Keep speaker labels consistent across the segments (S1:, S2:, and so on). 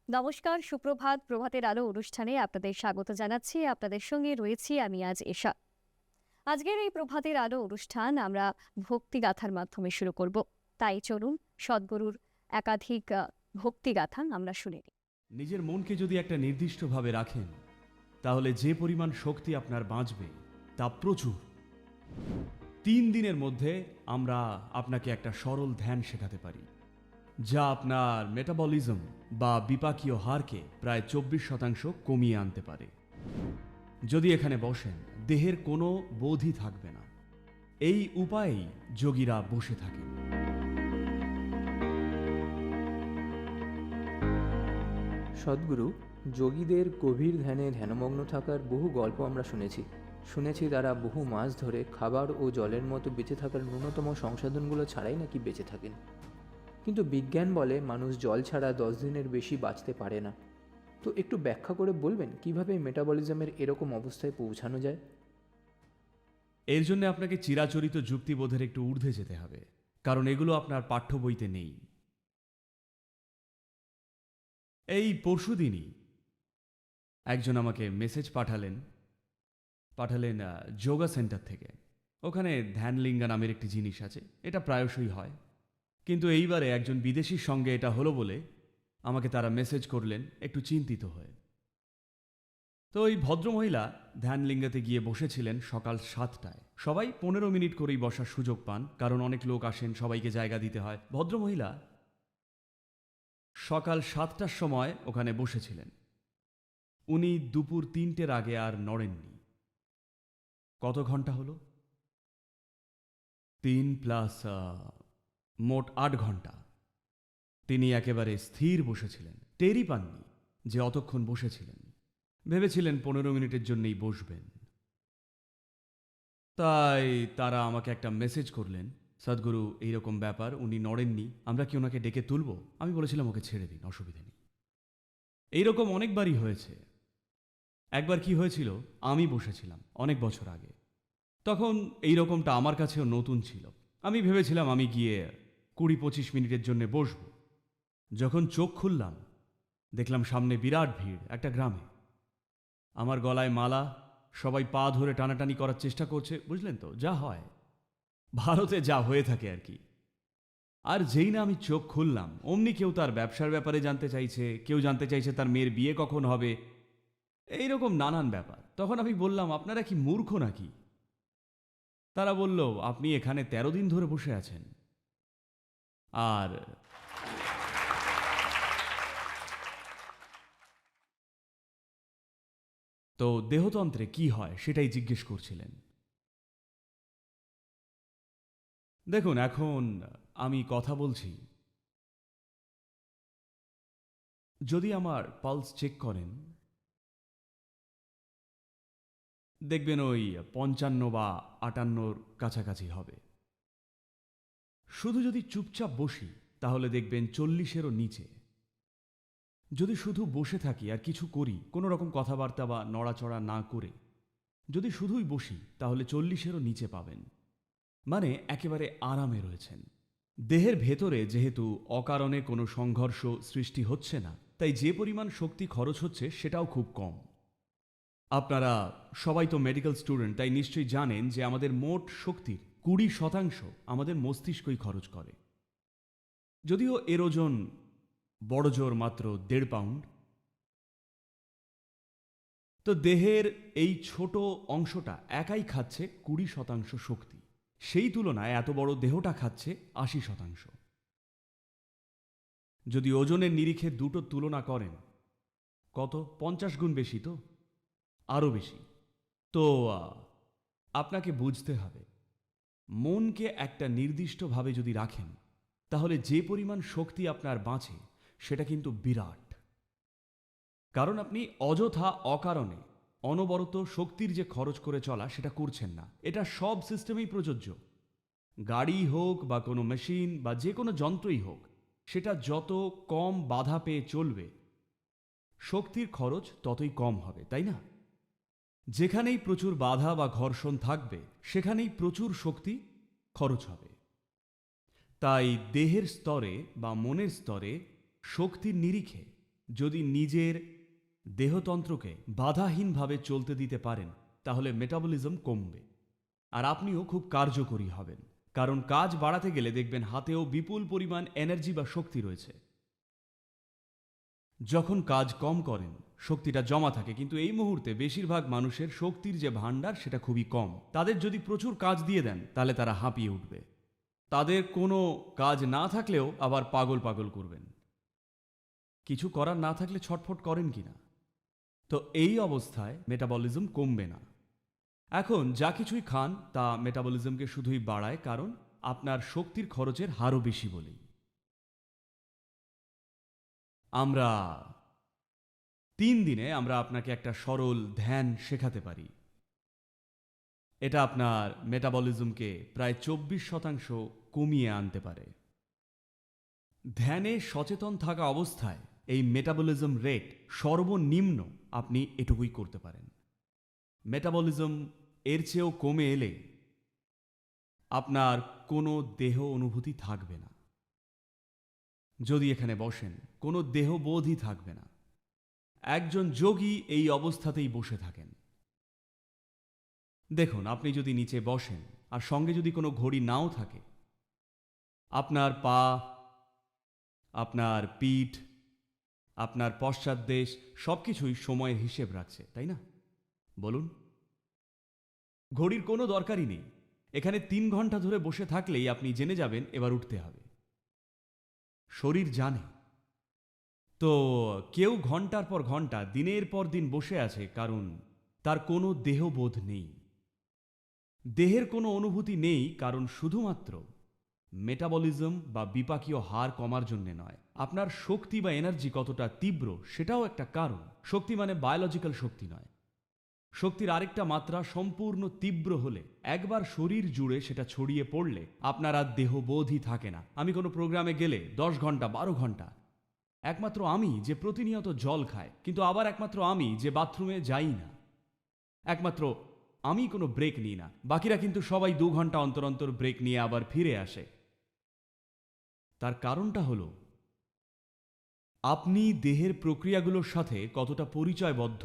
S1: নমস্কার, সুপ্রভাত। প্রভাতের আলো অনুষ্ঠানে আপনাদের স্বাগত জানাচ্ছি। আপনাদের সঙ্গে রয়েছি আমি আজ এশা। আজকের এই প্রভাতের আলো অনুষ্ঠান আমরা ভক্তিগাথার মাধ্যমে শুরু করব। তাই চলুন সদ্গুরুর একাধিক ভক্তিগাথা আমরা শুনে নিই।
S2: নিজের মনকে যদি একটা নির্দিষ্টভাবে রাখেন, তাহলে যে পরিমাণ শক্তি আপনার বাঁচবে তা প্রচুর। 3 দিনের মধ্যে আমরা আপনাকে একটা সরল ধ্যান শেখাতে পারি, যা আপনার মেটাবলিজম বা বিপাকীয় হারকে প্রায় 24% কমিয়ে আনতে পারে। যদি এখানে বসেন, দেহের কোনো বোধই থাকবে না। এই উপায়েই যোগীরা বসে থাকেন।
S3: সদ্গুরু, যোগীদের গভীর ধ্যানে ধ্যানমগ্ন থাকার বহু গল্প আমরা শুনেছি তারা বহু মাস ধরে খাবার ও জলের মতো বেঁচে থাকার ন্যূনতম সংসাধনগুলো ছাড়াই নাকি বেঁচে থাকেন। কিন্তু বিজ্ঞান বলে মানুষ জল ছাড়া 10 দিনের বেশি বাঁচতে পারে না। তো একটু ব্যাখ্যা করে বলবেন কিভাবে মেটাবলিজমের এরকম অবস্থায় পৌঁছানো যায়?
S2: এর জন্য আপনাকে চিরাচরিত যুক্তিবোধের একটু ঊর্ধ্বে যেতে হবে, কারণ এগুলো আপনার পাঠ্য বইতে নেই। এই পরশুদিনই একজন আমাকে মেসেজ পাঠালেন যোগা সেন্টার থেকে। ওখানে ধ্যানলিঙ্গা নামের একটি জিনিস আছে, এটা প্রায়শই হয়, কিন্তু এইবারে একজন বিদেশির সঙ্গে এটা হলো বলে আমাকে তারা মেসেজ করলেন একটু চিন্তিত হয়ে। তো ওই ভদ্রমহিলা ধ্যানলিঙ্গাতে গিয়ে বসেছিলেন সকাল 7টায়। সবাই 15 মিনিট করেই বসার সুযোগ পান, কারণ অনেক লোক আসেন, সবাইকে জায়গা দিতে হয়। ভদ্রমহিলা সকাল 7টার সময় ওখানে বসেছিলেন। উনি দুপুর 3টের আগে আর নড়েননি। কত ঘন্টা হলো? 3 প্লাস মোট 8 ঘন্টা তিনি একেবারে স্থির বসেছিলেন। টেরই পাননি যে অতক্ষণ বসেছিলেন। ভেবেছিলেন 15 মিনিটের জন্যই বসবেন। তাই তারা আমাকে একটা মেসেজ করলেন, সদ্গুরু এইরকম ব্যাপার, উনি নড়েননি, আমরা কি ওনাকে ডেকে তুলব? আমি বলেছিলাম ওকে ছেড়ে দিন, অসুবিধা নেই। এইরকম অনেকবারই হয়েছে। একবার কি হয়েছিল, আমি বসেছিলাম অনেক বছর আগে। তখন এই রকমটা আমার কাছেও নতুন ছিল। আমি ভেবেছিলাম আমি গিয়ে 20-25 মিনিটের জন্য বসব। যখন চোখ খুললাম, দেখলাম সামনে বিরাট ভিড়, একটা গ্রামে। আমার গলায় মালা, সবাই পা ধরে টানাটানি করার চেষ্টা করছে। বুঝলেন তো, যা হয় ভারতে, যা হয়ে থাকে আর কি। আর যেই না আমি চোখ খুললাম, অমনি কেউ তার ব্যবসার ব্যাপারে জানতে চাইছে, কেউ জানতে চাইছে তার মেয়ের বিয়ে কখন হবে, এইরকম নানান ব্যাপার। তখন আমি বললাম, আপনারা কি মূর্খ নাকি? তারা বলল, আপনি এখানে 13 দিন ধরে বসে আছেন, আর তো দেহতন্ত্রে কি হয় সেটাই জিজ্ঞেস করছিলেন। দেখুন, এখন আমি কথা বলছি, যদি আমার পালস চেক করেন, দেখবেন ওই 55 বা 58 কাছাকাছি হবে। শুধু যদি চুপচাপ বসি, তাহলে দেখবেন 40-এরও নিচে। যদি শুধু বসে থাকি আর কিছু করি, কোনো রকম কথাবার্তা বা নড়াচড়া না করে যদি শুধুই বসি, তাহলে 40-এরও নিচে পাবেন। মানে একেবারে আরামে রয়েছেন। দেহের ভেতরে যেহেতু অকারণে কোনো সংঘর্ষ সৃষ্টি হচ্ছে না, তাই যে পরিমাণ শক্তি খরচ হচ্ছে সেটাও খুব কম। আপনারা সবাই তো মেডিকেল স্টুডেন্ট, তাই নিশ্চয়ই জানেন যে আমাদের মোট শক্তির 20% আমাদের মস্তিষ্কই খরচ করে। যদিও এর ওজন বড় জোর মাত্র 1.5 পাউন্ড। তো দেহের এই ছোট অংশটা একাই খাচ্ছে 20% শক্তি। সেই তুলনায় এত বড় দেহটা খাচ্ছে 80%। যদি ওজনের নিরিখে দুটোর তুলনা করেন, কত? 50 গুণ বেশি, তো আরও বেশি। তো আপনাকে বুঝতে হবে, মনকে একটা নির্দিষ্টভাবে যদি রাখেন, তাহলে যে পরিমাণ শক্তি আপনার বাঁচে সেটা কিন্তু বিরাট। কারণ আপনি অযথা অকারণে অনবরত শক্তির যে খরচ করে চলা, সেটা করছেন না। এটা সব সিস্টেমেই প্রযোজ্য। গাড়ি হোক বা কোনো মেশিন বা যে কোনো যন্ত্রই হোক, সেটা যত কম বাধা পেয়ে চলবে, শক্তির খরচ ততই কম হবে, তাই না? যেখানেই প্রচুর বাধা বা ঘর্ষণ থাকবে, সেখানেই প্রচুর শক্তি খরচ হবে। তাই দেহের স্তরে বা মনের স্তরে শক্তির নিরিখে যদি নিজের দেহতন্ত্রকে বাধাহীনভাবে চলতে দিতে পারেন তাহলে মেটাবলিজম কমবে আর আপনিও খুব কার্যকরী হবেন। কারণ কাজ বাড়াতে গেলে দেখবেন হাতেও বিপুল পরিমাণ এনার্জি বা শক্তি রয়েছে। যখন কাজ কম করেন শক্তিটা জমা থাকে, কিন্তু এই মুহূর্তে বেশিরভাগ মানুষের শক্তির যে ভাণ্ডার সেটা খুবই কম। তাদের যদি প্রচুর কাজ দিয়ে দেন তাহলে তারা হাঁপিয়ে উঠবে। তাদের কোনো কাজ না থাকলেও আবার পাগল পাগল করবেন। কিছু করার না থাকলে ছটফট করেন কিনা? তো এই অবস্থায় মেটাবলিজম কমবে না। এখন যা কিছুই খান তা মেটাবলিজমকে শুধুই বাড়ায়, কারণ আপনার শক্তির খরচের হারও বেশি বলেই। আমরা 3 দিনে আমরা আপনাকে একটা সরল ধ্যান শেখাতে পারি। এটা আপনার মেটাবলিজমকে প্রায় 24% কমিয়ে আনতে পারে। ধ্যানে সচেতন থাকা অবস্থায় এই মেটাবলিজম রেট সর্বনিম্ন আপনি এটুকুই করতে পারেন। মেটাবলিজম এর চেয়েও কমে এলে আপনার কোনো দেহ অনুভূতি থাকবে না। যদি এখানে বসেন কোনো দেহবোধই থাকবে না। একজন যোগী এই অবস্থাতেই বসে থাকেন। দেখুন, আপনি যদি নিচে বসেন আর সঙ্গে যদি কোনো ঘড়ি নাও থাকে, আপনার পা, আপনার পিঠ, আপনার পশ্চাৎদেশ সবকিছুই সময়ের হিসেব রাখছে, তাই না? বলুন, ঘড়ির কোনো দরকারই নেই। এখানে 3 ঘন্টা ধরে বসে থাকলেই আপনি জেনে যাবেন এবার উঠতে হবে। শরীর জানে। তো কেউ ঘন্টার পর ঘন্টা দিনের পর দিন বসে আছে কারণ তার কোনো দেহবোধ নেই, দেহের কোনো অনুভূতি নেই, কারণ শুধুমাত্র মেটাবলিজম বা বিপাকীয় হার কমার জন্য নয়, আপনার শক্তি বা এনার্জি কতটা তীব্র সেটাও একটা কারণ। শক্তি মানে বায়োলজিক্যাল শক্তি নয়। শক্তির আরেকটা মাত্রা সম্পূর্ণ তীব্র হলে, একবার শরীর জুড়ে সেটা ছড়িয়ে পড়লে আপনার আর দেহবোধই থাকে না। আমি কোনো প্রোগ্রামে গেলে 10 ঘন্টা 12 ঘন্টা একমাত্র আমি যে প্রতিনিয়ত জল খায়, কিন্তু আবার একমাত্র আমি যে বাথরুমে যাই না, একমাত্র আমি কোনো ব্রেক নিই না। বাকিরা কিন্তু সবাই 2 ঘন্টা অন্তর অন্তর ব্রেক নিয়ে আবার ফিরে আসে। তার কারণটা হলো আপনি দেহের প্রক্রিয়াগুলোর সাথে কতটা পরিচয়বদ্ধ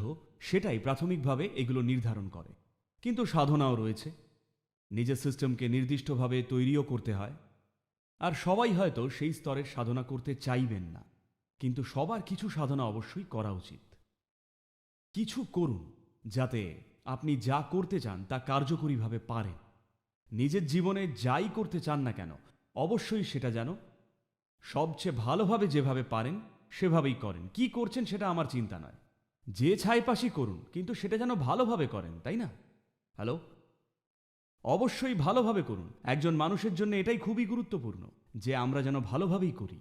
S2: সেটাই প্রাথমিকভাবে এগুলো নির্ধারণ করে। কিন্তু সাধনাও রয়েছে, নিজের সিস্টেমকে নির্দিষ্টভাবে তৈরিও করতে হয়। আর সবাই হয়তো সেই স্তরের সাধনা করতে চাইবেন না, কিন্তু সবার কিছু সাধনা অবশ্যই করা উচিত। কিছু করুন যাতে আপনি যা করতে চান তা কার্যকরীভাবে পারেন। নিজের জীবনে যাই করতে চান না কেন, অবশ্যই সেটা যেন সবচেয়ে ভালোভাবে যেভাবে পারেন সেভাবেই করেন। কি করছেন সেটা আমার চিন্তা নয়, যে ছাইপাশি করুন, কিন্তু সেটা যেন ভালোভাবে করেন, তাই না? হ্যালো, অবশ্যই ভালোভাবে করুন। একজন মানুষের জন্য এটাই খুবই গুরুত্বপূর্ণ যে আমরা যেন ভালোভাবেই করি।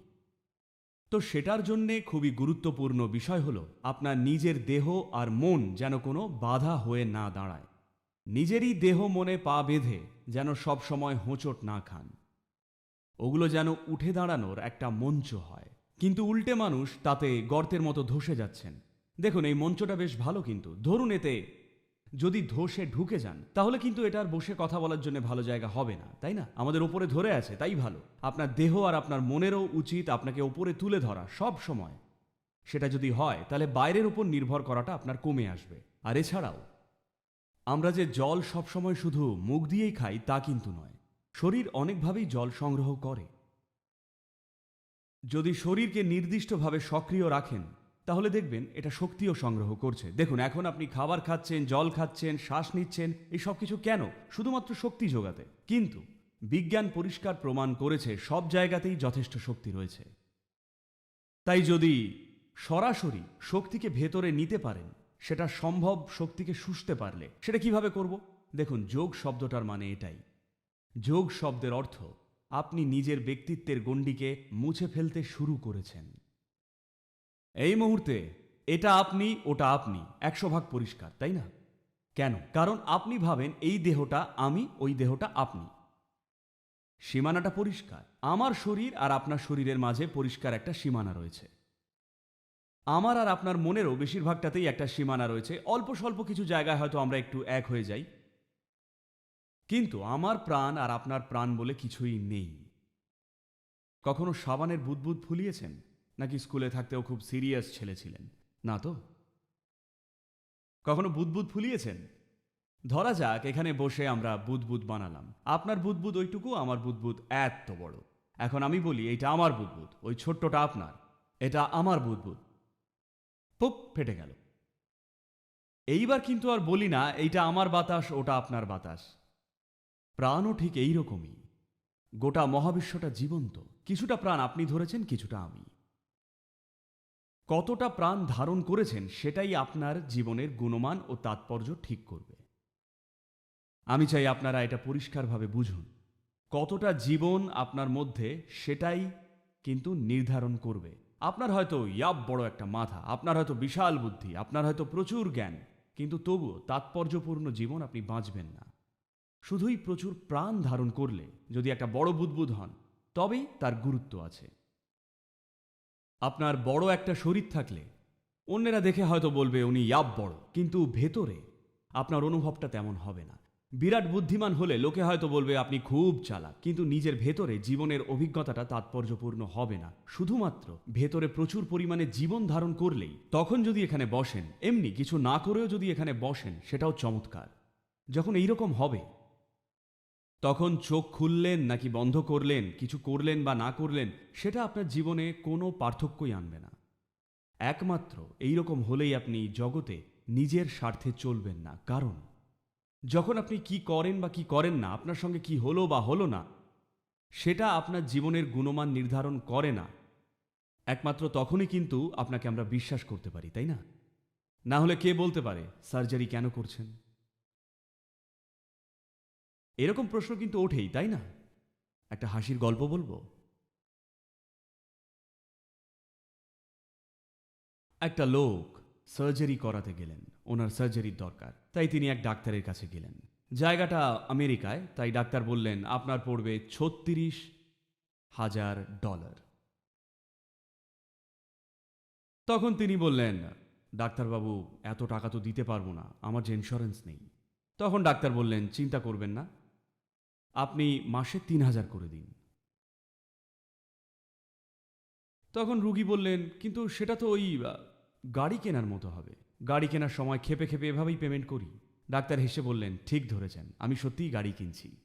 S2: তো সেটার জন্যে খুবই গুরুত্বপূর্ণ বিষয় হলো আপনার নিজের দেহ আর মন যেন কোনো বাধা হয়ে না দাঁড়ায়। নিজেরই দেহ মনে পা বেঁধে যেন সব সময় হোঁচট না খান। ওগুলো যেন উঠে দাঁড়ানোর একটা মঞ্চ হয়, কিন্তু উল্টে মানুষ তাতে গর্তের মতো ধসে যাচ্ছেন। দেখুন, এই মঞ্চটা বেশ ভালো, কিন্তু ধরুন এতে যদি ধসে ঢুকে যান তাহলে কিন্তু এটার বসে কথা বলার জন্য ভালো জায়গা হবে না, তাই না? আমাদের ওপরে ধরে আছে, তাই ভালো। আপনার দেহ আর আপনার মনেরও উচিত আপনাকে ওপরে তুলে ধরা সব সময়। সেটা যদি হয় তাহলে বাইরের উপর নির্ভর করাটা আপনার কমে আসবে। আর এছাড়াও আমরা যে জল সবসময় শুধু মুখ দিয়েই খাই তা কিন্তু নয়, শরীর অনেকভাবেই জল সংগ্রহ করে। যদি শরীরকে নির্দিষ্টভাবে সক্রিয় রাখেন তাহলে দেখবেন এটা শক্তিও সংগ্রহ করছে। দেখুন, এখন আপনি খাবার খাচ্ছেন, জল খাচ্ছেন, শ্বাস নিচ্ছেন, এই সব কিছু কেন? শুধুমাত্র শক্তি যোগাতে। কিন্তু বিজ্ঞান পরিষ্কার প্রমাণ করেছে সব জায়গাতেই যথেষ্ট শক্তি রয়েছে। তাই যদি সরাসরি শক্তিকে ভেতরে নিতে পারেন, সেটা সম্ভব শক্তিকে শুষতে পারলে। সেটা কিভাবে করব? দেখুন, যোগ শব্দটার মানে এটাই। যোগ শব্দের অর্থ আপনি নিজের ব্যক্তিত্বের গণ্ডিকে মুছে ফেলতে শুরু করেছেন। এই মুহূর্তে এটা আপনি, ওটা আপনি, 100% পরিষ্কার, তাই না? কেন? কারণ আপনি ভাবেন এই দেহটা আমি, ওই দেহটা আপনি। সীমানাটা পরিষ্কার। আমার শরীর আর আপনার শরীরের মাঝে পরিষ্কার একটা সীমানা রয়েছে। আমার আর আপনার মনেরও বেশিরভাগটাতেই একটা সীমানা রয়েছে। অল্প স্বল্প কিছু জায়গায় হয়তো আমরা একটু এক হয়ে যাই, কিন্তু আমার প্রাণ আর আপনার প্রাণ বলে কিছুই নেই। কখনো সাবানের বুদবুদ ফুলিয়েছেন? নাকি স্কুলে থাকতেও খুব সিরিয়াস ছেলে ছিলেন? না তো? কখনো বুদবুদ ফুলিয়েছেন? ধরা যাক এখানে বসে আমরা বুদবুদ বানালাম। আপনার বুদবুদ ওইটুকু, আমার বুদবুদ এত বড়। এখন আমি বলি এইটা আমার বুদবুদ, ওই ছোট্টটা আপনার, এটা আমার বুদবুদ। পুপ, ফেটে গেল। এইবার কিন্তু আর বলি না এইটা আমার বাতাস, ওটা আপনার বাতাস। প্রাণও ঠিক এই রকমই। গোটা মহাবিশ্বটা জীবন্ত, কিছুটা প্রাণ আপনি ধরেছেন, কিছুটা আমি। কতটা প্রাণ ধারণ করেছেন সেটাই আপনার জীবনের গুণমান ও তাৎপর্য ঠিক করবে। আমি চাই আপনারা এটা পরিষ্কারভাবে বুঝুন। কতটা জীবন আপনার মধ্যে সেটাই কিন্তু নির্ধারণ করবে। আপনার হয়তো ইয়াব বড় একটা মাথা, আপনার হয়তো বিশাল বুদ্ধি, আপনার হয়তো প্রচুর জ্ঞান, কিন্তু তবুও তাৎপর্যপূর্ণ জীবন আপনি বাঁচবেন না। শুধুই প্রচুর প্রাণ ধারণ করলে যদি একটা বড় বুদবুদ হন, তবেই তার গুরুত্ব আছে। আপনার বড় একটা শরীর থাকলে অন্যেরা দেখে হয়তো বলবে উনি ইয়াব বড়, কিন্তু ভেতরে আপনার অনুভবটা তেমন হবে না। বিরাট বুদ্ধিমান হলে লোকে হয়তো বলবে আপনি খুব চালাক, কিন্তু নিজের ভেতরে জীবনের অভিজ্ঞতাটা তাৎপর্যপূর্ণ হবে না। শুধুমাত্র ভেতরে প্রচুর পরিমাণে জীবন ধারণ করলেই, তখন যদি এখানে বসেন, এমনি কিছু না করেও যদি এখানে বসেন, সেটাও চমৎকার। যখন এইরকম হবে, তখন চোখ খুললেন নাকি বন্ধ করলেন, কিছু করলেন বা না করলেন, সেটা আপনার জীবনে কোনো পার্থক্যই আনবে না। একমাত্র এইরকম হলেই আপনি জগতে নিজের স্বার্থে চলবেন না। কারণ যখন আপনি কি করেন বা কি করেন না, আপনার সঙ্গে কি হলো বা হলো না, সেটা আপনার জীবনের গুণমান নির্ধারণ করে না। একমাত্র তখনই কিন্তু আপনাকে আমরা বিশ্বাস করতে পারি, তাই না? না হলে কে বলতে পারে সার্জারি কেন করছেন? এরকম প্রশ্ন কিন্তু ওঠেই, তাই না? একটা হাসির গল্প বলবো। একটা লোক সার্জারি করাতে গেলেন, ওনার সার্জারির দরকার, তাই তিনি এক ডাক্তারের কাছে গেলেন। জায়গাটা আমেরিকায়, তাই ডাক্তার বললেন আপনার পড়বে $36,000। তখন তিনি বললেন, ডাক্তারবাবু এত টাকা তো দিতে পারবো না, আমার যে ইন্স্যুরেন্স নেই। তখন ডাক্তার বললেন চিন্তা করবেন না, আপনি মাসে 3,000 করে দিন। তখন রুগী বললেন কিন্তু সেটা তো ওই গাড়ি কেনার মতো হবে, গাড়ি কেনার সময় খেপে খেপে এভাবেই পেমেন্ট করি। ডাক্তার হেসে বললেন ঠিক ধরেছেন, আমি সত্যিই গাড়ি কিনছি।